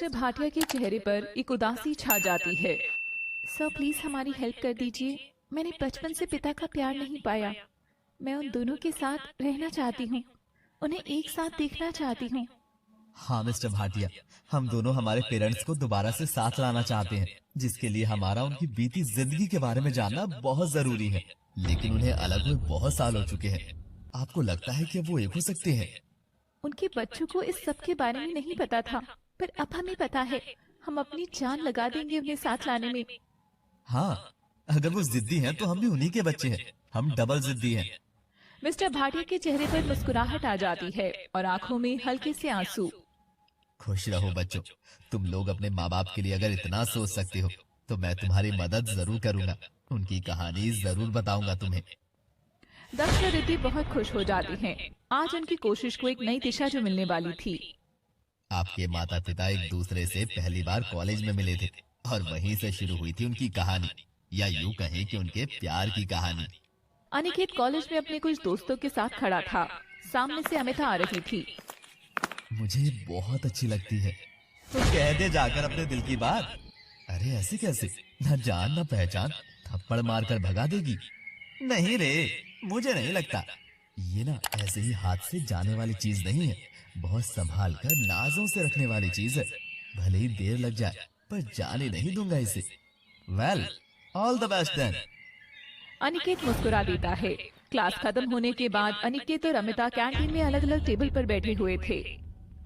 Mister Bhatia के चेहरे पर एक उदासी छा जाती है। सर प्लीज हमारी हेल्प कर दीजिए। मैंने बचपन से पिता का प्यार नहीं पाया। मैं उन दोनों के साथ रहना चाहती हूँ, उन्हें एक साथ देखना चाहती हूँ। हाँ मिस्टर भाटिया, हम दोनों हमारे पेरेंट्स को दोबारा से साथ लाना चाहते हैं, जिसके लिए हमारा उनकी बीती जिंदगी के बारे में जानना बहुत जरूरी है। लेकिन उन्हें अलग हुए बहुत साल हो चुके हैं। आपको लगता है कि वो एक हो सकते हैं? उनके बच्चों को इस सब के बारे में नहीं पता था, पर अब हमें पता है। हम अपनी जान लगा देंगे उन्हें साथ लाने में। हाँ, अगर वो जिद्दी हैं तो हम भी उन्हीं के बच्चे हैं। हम डबल जिद्दी हैं। मिस्टर भाटिया के चेहरे पर मुस्कुराहट आ जाती है और आंखों में हल्के से आंसू। खुश रहो बच्चों। तुम लोग अपने माँ बाप के लिए अगर इतना सोच सकते हो तो मैं तुम्हारी मदद जरूर करूंगा। उनकी कहानी जरूर बताऊंगा तुम्हें। दक्ष और रिद्धि बहुत खुश हो जाती हैं। आज उनकी कोशिश को एक नई दिशा जो मिलने वाली थी। आपके माता पिता एक दूसरे से पहली बार कॉलेज में मिले थे और वहीं से शुरू हुई थी उनकी कहानी, या यूं कहें कि उनके प्यार की कहानी। अनिकेत कॉलेज में अपने कुछ दोस्तों के साथ खड़ा था। सामने से अमिता आ रही थी। मुझे बहुत अच्छी लगती है। तो कह दे जाकर अपने दिल की बात। अरे ऐसे कैसे, न जान न पहचान, थप्पड़ मारकर भगा देगी? नहीं रे, मुझे नहीं लगता। ये ना ऐसे ही हाथ से जाने वाली चीज नहीं है, बहुत संभाल कर नाजों से रखने वाली चीज है। भले ही देर लग जाए पर जाने नहीं दूंगा इसे। Well, all the best then. Aniket मुस्कुरा देता है। क्लास खत्म होने के बाद अनिकेत और अमिता कैंटीन में अलग अलग टेबल पर बैठे हुए थे।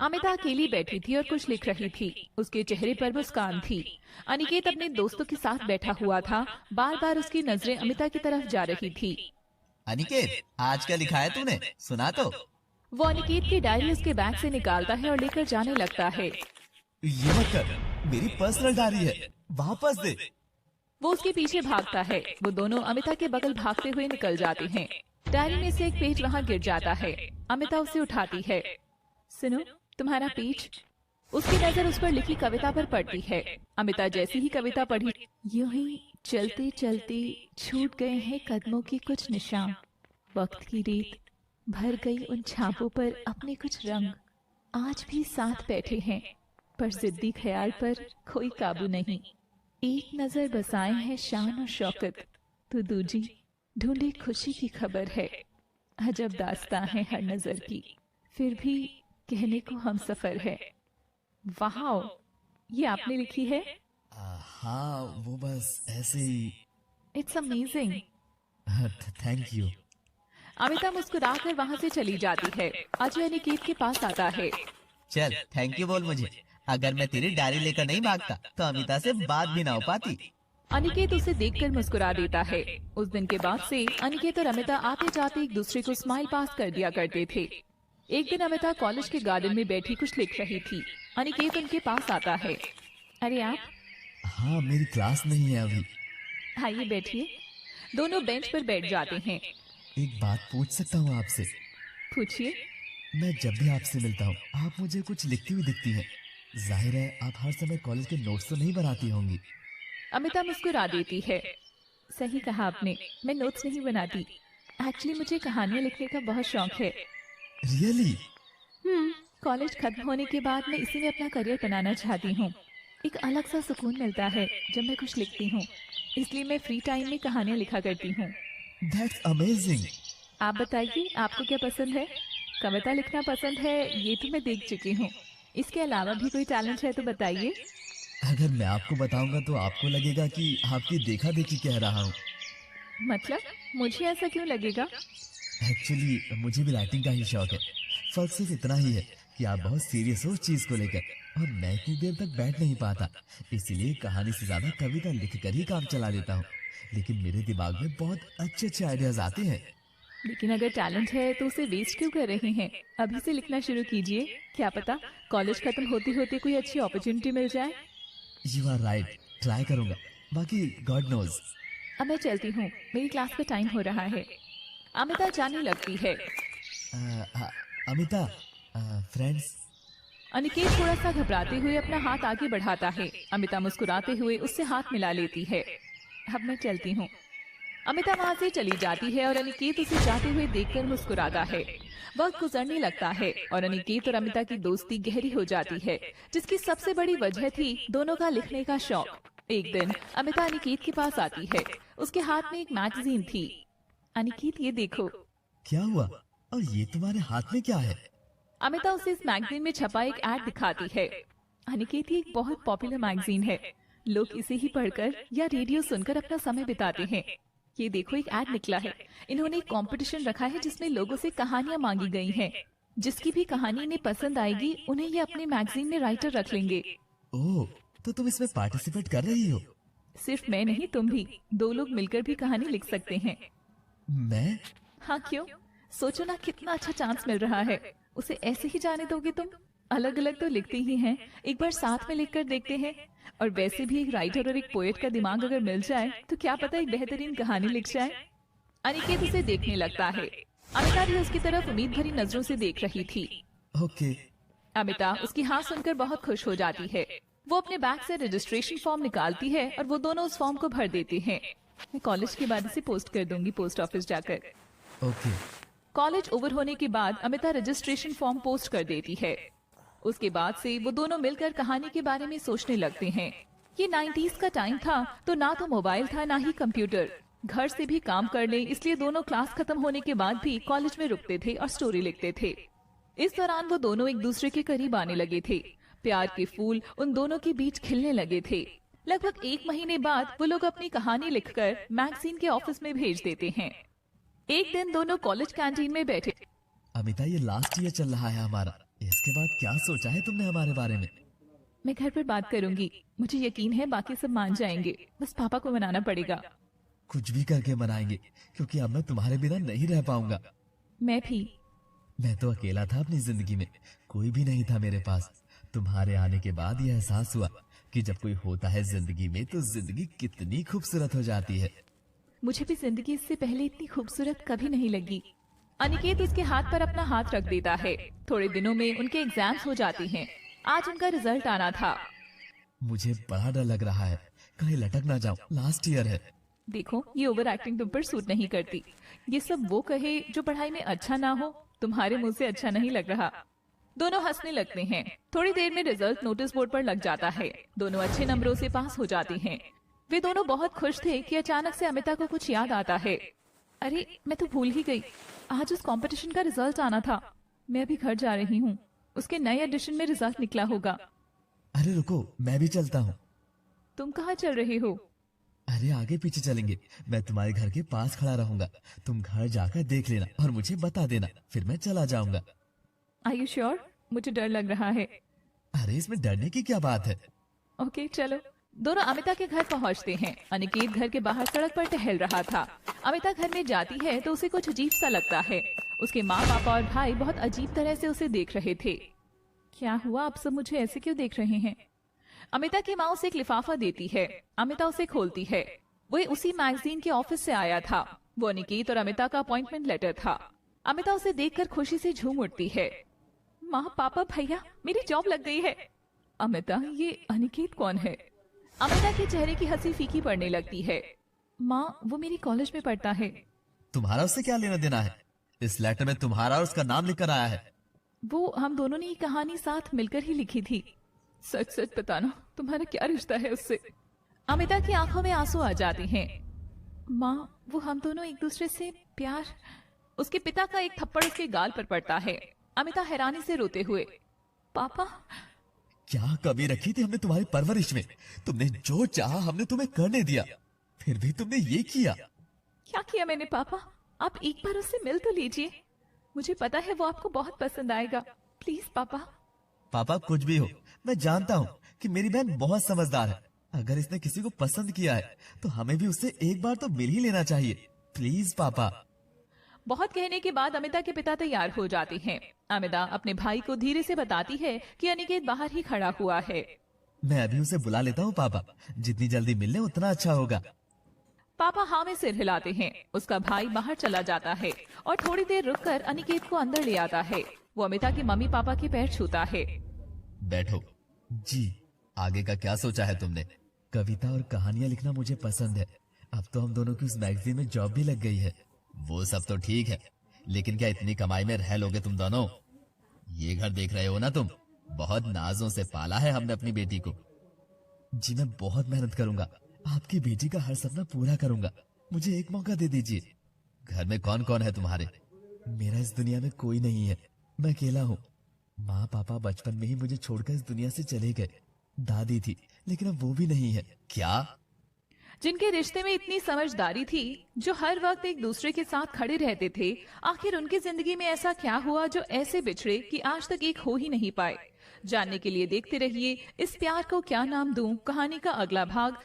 अमिता अकेली बैठी थी और कुछ लिख रही थी। उसके चेहरे पर मुस्कान थी। अनिकेत अपने दोस्तों के साथ बैठा हुआ था। बार बार उसकी नजरें अमिता की तरफ जा रही थी। अनिकेत, आज क्या लिखा है तूने? सुना तो। वो अनिकेत की डायरी उसके बैग से निकालता है और लेकर जाने लगता है। ये मत कर, मेरी पर्सनल डायरी है, वापस दे। वो उसके पीछे भागता है। वो दोनों अमिता के बगल भागते हुए निकल जाते हैं। डायरी में से एक पेज वहाँ गिर जाता है। अमिता उसे उठाती है। सुनो, तुम्हारा पेज। उसकी नजर उस पर लिखी कविता पर पड़ती है। अमिता जैसी ही कविता पढ़ी। यूं ही चलते चलते छूट गए हैं कदमों के कुछ निशान। वक्त की रेत भर गई उन छापों पर अपने कुछ रंग। आज भी साथ बैठे हैं, पर जिद्दी ख्याल पर कोई काबू नहीं। एक नजर बसाए है शान और शौकत, तो दूजी ढूंढे खुशी की खबर है। अजब दास्तां है हर नजर की, फिर भी कहने को हम सफर है। वाह, ये आपने लिखी है? हाँ, वो बस ऐसे ही। It's amazing. Thank you. Amita मुस्कुराकर वहाँ से चली जाती है। अजय अनिकेत के पास आता है। चल थैंक यू बोल मुझे। अगर मैं तेरी डायरी लेकर नहीं भागता तो अमिता से बात भी ना हो पाती। अनिकेत उसे देखकर मुस्कुरा देता है। उस दिन के बाद से अनिकेत और अमिता आते जाते एक दूसरे को स्माइल पास कर दिया करते थे। एक दिन अमिता कॉलेज के गार्डन में बैठी कुछ लिख रही थी। अनिकेत उनके पास आता है। अरे आप? हाँ, मेरी क्लास नहीं है अभी। आइए बैठिए। दोनों बेंच पर बैठ जाते हैं। एक बात पूछ सकता हूँ आपसे? पूछिए। मैं जब भी आपसे मिलता हूँ आप मुझे कुछ लिखती हुई दिखती हैं। जाहिर है आप हर समय कॉलेज के नोट्स तो नहीं बनाती होंगी। अमिता मुस्कुरा देती है। सही कहा आपने, मैं नोट्स नहीं बनाती। एक्चुअली मुझे कहानियाँ लिखने का बहुत शौक है। रियली? कॉलेज खत्म होने के बाद मैं इसी में अपना करियर बनाना चाहती हूँ। एक अलग सा सुकून मिलता है जब मैं कुछ लिखती हूँ, इसलिए मैं फ्री टाइम में कहानियाँ लिखा करती हूँ। That's amazing. आप बताइए, आपको क्या पसंद है? कविता लिखना पसंद है, ये तो मैं देख चुकी हूँ। इसके अलावा भी कोई टैलेंट है तो बताइए। अगर मैं आपको बताऊंगा तो आपको लगेगा कि आपकी देखा देखी कह रहा हूँ। मतलब मुझे ऐसा क्यों लगेगा? एक्चुअली मुझे भी राइटिंग का ही शौक है। फर्क सिर्फ इतना ही है कि आप बहुत सीरियस हो उस चीज को लेकर, और मैं इतनी देर तक बैठ नहीं पाता। इसीलिए कहानी से ज्यादा कविता लिख कर ही काम चला लेता हूँ। लेकिन मेरे दिमाग में बहुत अच्छे अच्छे आइडियाज आते हैं। लेकिन अगर टैलेंट है तो उसे वेस्ट क्यों कर रही हैं? अभी से लिखना शुरू कीजिए। क्या पता कॉलेज खत्म होते होते कोई अच्छी अपॉर्चुनिटी मिल जाए। यू आर राइट, ट्राई करूंगा। बाकी गॉड नोज। अब मैं चलती हूँ, मेरी क्लास का टाइम हो रहा है। अमिता जाने लगती है। अमिता, फ्रेंड्स। अनिकेत थोड़ा सा घबराते हुए अपना हाथ आगे बढ़ाता है। अमिता मुस्कुराते हुए उससे हाथ मिला लेती है। अब मैं चलती हूँ। अमिता वहाँ से चली जाती है और अनिकेत उसे जाते हुए देखकर मुस्कुराता है। वक्त गुजरने लगता है और अनिकेत और अमिता की दोस्ती गहरी हो जाती है, जिसकी सबसे बड़ी वजह थी दोनों का लिखने का शौक। एक दिन अमिता अनिकेत के पास आती है। उसके हाथ में एक मैगजीन थी। अनिकेत, ये देखो। क्या हुआ? और ये तुम्हारे हाथ में क्या है? अमिता उसे इस मैगजीन में छपा एक एड दिखाती है। अनिकेत, ये एक बहुत पॉपुलर मैगजीन है। लोग इसे ही पढ़कर या रेडियो सुनकर अपना समय बिताते हैं। ये देखो, एक एड निकला है। इन्होंने एक कंपटीशन रखा है जिसमें लोगों से कहानियां मांगी गई हैं। जिसकी भी कहानी इन्हें पसंद आएगी उन्हें ये अपने मैगजीन में राइटर रख लेंगे। ओह, तो तुम इसमें पार्टिसिपेट कर रही हो? सिर्फ मैं नहीं, तुम भी। 2 लोग मिलकर भी कहानी लिख सकते हैं। मैं? हाँ, क्यों? सोचो ना, कितना अच्छा चांस मिल रहा है। उसे ऐसे ही जाने दोगे तुम? अलग अलग तो लिखते ही हैं, एक बार साथ में लिखकर देखते हैं। और वैसे भी एक राइटर और एक पोएट का दिमाग अगर मिल जाए तो क्या पता एक बेहतरीन कहानी लिख जाए। अनिकेत उसे देखने लगता है। अमिता भी उसकी तरफ उम्मीद भरी नजरों से देख रही थी। ओके। अमिता उसकी हाँ सुनकर बहुत खुश हो जाती है। वो अपने बैग से रजिस्ट्रेशन फॉर्म निकालती है और वो दोनों उस फॉर्म को भर देते हैं। मैं कॉलेज के बाद इसे पोस्ट कर दूंगी पोस्ट ऑफिस जाकर। ओके। कॉलेज ओवर होने के बाद अमिता रजिस्ट्रेशन फॉर्म पोस्ट कर देती है। उसके बाद से वो दोनों मिलकर कहानी के बारे में सोचने लगते हैं। ये 90s का टाइम था, तो ना तो मोबाइल था ना ही कंप्यूटर। घर से भी काम कर ले, इसलिए दोनों क्लास खत्म होने के बाद भी कॉलेज में रुकते थे और स्टोरी लिखते थे। इस दौरान वो दोनों एक दूसरे के करीब आने लगे थे। प्यार के फूल उन दोनों के बीच खिलने लगे थे। लगभग 1 महीने बाद वो लोग अपनी कहानी लिखकर मैगजीन के ऑफिस में भेज देते हैं। एक दिन दोनों कॉलेज कैंटीन में बैठे। अमिता, ये लास्ट ईयर चल रहा है हमारा। इसके बाद क्या सोचा है तुमने हमारे बारे में? मैं घर पर बात करूंगी। मुझे यकीन है बाकी सब मान जाएंगे। बस पापा को मनाना पड़ेगा। कुछ भी करके मनाएंगे, क्योंकि अब मैं तुम्हारे बिना नहीं रह पाऊंगा। मैं भी। मैं तो अकेला था अपनी जिंदगी में, कोई भी नहीं था मेरे पास। तुम्हारे आने के बाद यह एहसास हुआ कि जब कोई होता है जिंदगी में तो जिंदगी कितनी खूबसूरत हो जाती है। मुझे भी जिंदगी इससे पहले इतनी खूबसूरत कभी नहीं लगी। अनिकेत उसके हाथ पर अपना हाथ रख देता है। थोड़े दिनों में उनके एग्जाम्स हो जाते हैं। आज उनका रिजल्ट आना था। मुझे बड़ा डर लग रहा है, कहीं लटक ना जाऊं। लास्ट ईयर है। देखो, ये ओवर एक्टिंग तुम पर सूट नहीं करती। ये सब वो कहे जो पढ़ाई में अच्छा ना हो, तुम्हारे मुंह से अच्छा नहीं लग रहा। दोनों हंसने लगते हैं। थोड़ी देर में रिजल्ट नोटिस बोर्ड पर लग जाता है। दोनों अच्छे नंबरों से पास हो जाते हैं। वे दोनों बहुत खुश थे कि अचानक से अमिता को कुछ याद आता है। अरे, मैं तो भूल ही गई, आज उस कंपटीशन का रिजल्ट आना था। मैं अभी घर जा रही हूँ। उसके नए एडिशन में रिजल्ट निकला होगा। अरे रुको, मैं भी चलता हूँ। तुम कहाँ चल रहे हो? अरे आगे पीछे चलेंगे। मैं तुम्हारे घर के पास खड़ा रहूंगा। तुम घर जाकर देख लेना और मुझे बता देना, फिर मैं चला जाऊंगा। Are you sure? मुझे डर लग रहा है। अरे इसमें डरने की क्या बात है? ओके, चलो। दोनों अमिता के घर पहुंचते हैं। अनिकेत घर के बाहर सड़क पर टहल रहा था। अमिता घर में जाती है तो उसे कुछ अजीब सा लगता है। उसके माँ पापा और भाई बहुत अजीब तरह से उसे देख रहे थे। क्या हुआ, आप सब मुझे ऐसे क्यों देख रहे हैं? अमिता की माँ उसे एक लिफाफा देती है। अमिता उसे खोलती है। वो उसी मैगजीन के ऑफिस से आया था। वो अनिकेत और अमिता का अपॉइंटमेंट लेटर था। अमिता उसे देखकर खुशी से झूम उठती है। माँ, पापा, भैया, मेरी जॉब लग गई है। अमिता, ये अनिकेत कौन है? अमिता के चेहरे की हंसी फीकी पड़ने लगती है। माँ, वो मेरी कॉलेज में पढ़ता है। तुम्हारा उससे क्या लेना देना है? इस लेटर में तुम्हारा और उसका नाम लिखकर आया है। वो हम दोनों ने ये कहानी साथ मिलकर ही लिखी थी। सच सच बताना, तुम्हारा क्या रिश्ता है उससे? अमिता की आंखों में आंसू आ जाते हैं। माँ, वो हम दोनों एक दूसरे से प्यार। उसके पिता का एक थप्पड़ उसके गाल पर पड़ता है। अमिता हैरानी से रोते हुए, पापा। क्या कमी रखी थी हमने तुम्हारी परवरिश में? तुमने जो चाहा हमने तुम्हें करने दिया, फिर भी तुमने ये किया। क्या किया मैंने पापा? आप एक बार उससे मिल तो लीजिए। मुझे पता है वो आपको बहुत पसंद आएगा। प्लीज पापा। पापा कुछ भी हो, मैं जानता हूँ कि मेरी बहन बहुत समझदार है। अगर इसने किसी को पसंद किया है तो हमें भी उससे एक बार तो मिल ही लेना चाहिए। प्लीज पापा। बहुत कहने के बाद अमिता के पिता तैयार हो जाते हैं। अमिता अपने भाई को धीरे से बताती है कि अनिकेत बाहर ही खड़ा हुआ है। मैं अभी उसे बुला लेता हूँ पापा। जितनी जल्दी मिलने उतना अच्छा होगा। पापा हाँ में सिर हिलाते हैं। उसका भाई बाहर चला जाता है और थोड़ी देर रुककर अनिकेत को अंदर ले आता है। वो अमिता के मम्मी पापा के पैर छूता है। बैठो। जी, आगे का क्या सोचा है तुमने? कविता और कहानियां लिखना मुझे पसंद है। अब तो हम दोनों की उस मैगजीन में जॉब भी लग गई है। वो सब तो ठीक है, लेकिन क्या इतनी कमाई में रह लोगे तुम दोनों? ये घर देख रहे हो ना तुम, बहुत नाजों से पाला है हमने अपनी बेटी को। जी मैं बहुत मेहनत करूंगा, आपकी बेटी का हर सपना पूरा करूंगा। मुझे एक मौका दे दीजिए। घर में कौन कौन है तुम्हारे? मेरा इस दुनिया में कोई नहीं है, मैं अकेला हूँ। माँ पापा बचपन में ही मुझे छोड़कर इस दुनिया से चले गए। दादी थी, लेकिन अब वो भी नहीं है। क्या? जिनके रिश्ते में इतनी समझदारी थी, जो हर वक्त एक दूसरे के साथ खड़े रहते थे, आखिर उनकी जिंदगी में ऐसा क्या हुआ जो ऐसे बिछड़े कि आज तक एक हो ही नहीं पाए? जानने के लिए देखते रहिए इस प्यार को क्या नाम दूं कहानी का अगला भाग